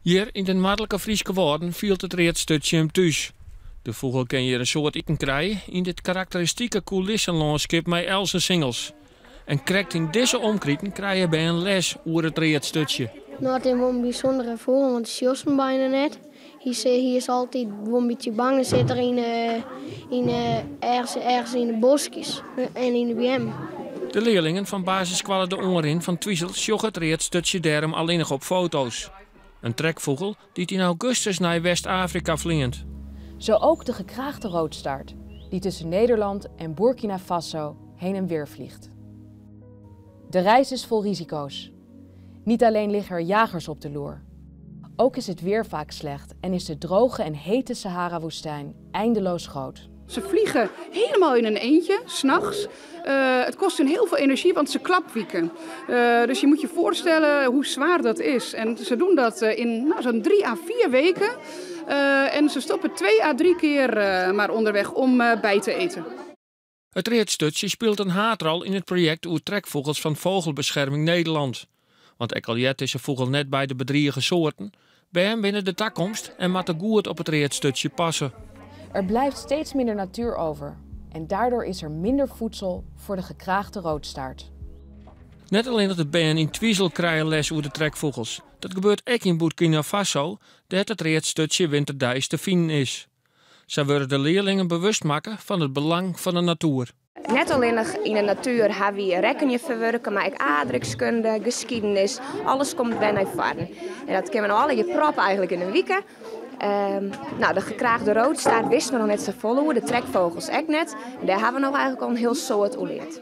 Hier in de noordelijke Friese woorden viel het reedstutje hem thuis. De vogel kan hier een soort eten krijgen in dit karakteristieke coulissenlandschap met Else singels. En krijgt in deze omkrieten krijg je bij een les over het reedstutje. Nou, het is wel een bijzondere vogel, want hij ziet hem bijna net. Hij is altijd wel een beetje bang. Hij zit er ergens in de bosjes en in de BM. De leerlingen van basisschool De Ongerin van Twiesel zochten het reedstutje daarom alleen nog op foto's. Een trekvogel die in augustus naar West-Afrika vliegt. Zo ook de gekraagde roodstaart, die tussen Nederland en Burkina Faso heen en weer vliegt. De reis is vol risico's. Niet alleen liggen er jagers op de loer. Ook is het weer vaak slecht en is de droge en hete Sahara-woestijn eindeloos groot. Ze vliegen helemaal in een eentje, 's nachts. Het kost hen heel veel energie, want ze klapwieken. Dus je moet je voorstellen hoe zwaar dat is. En ze doen dat in zo'n 3 à 4 weken. En ze stoppen 2 à 3 keer maar onderweg om bij te eten. Het reedstutje speelt een haarrol in het project over trekvogels van Vogelbescherming Nederland. Want ook al jet is de vogel net bij de bedreigde soorten, bij hem binnen de toekomst en moet er goed op het reedstutje passen. Er blijft steeds minder natuur over en daardoor is er minder voedsel voor de gekraagde roodstaart. Net alleen dat het bijen in Twiesel krijgen les over de trekvogels. Dat gebeurt ook in Burkina Faso, dat het reedstutje winterdijs te vinden is. Zo worden de leerlingen bewust maken van het belang van de natuur. Net alleen in de natuur hebben we rekening verwerken, maar ook aardrijkskunde, geschiedenis, alles komt bij naar voren. En dat kunnen we nou alle je proppen eigenlijk in een week. De gekraagde roodstaart wisten we nog net zo vol hoe, de trekvogels ook net. Daar hebben we nog eigenlijk al een heel soort geleerd.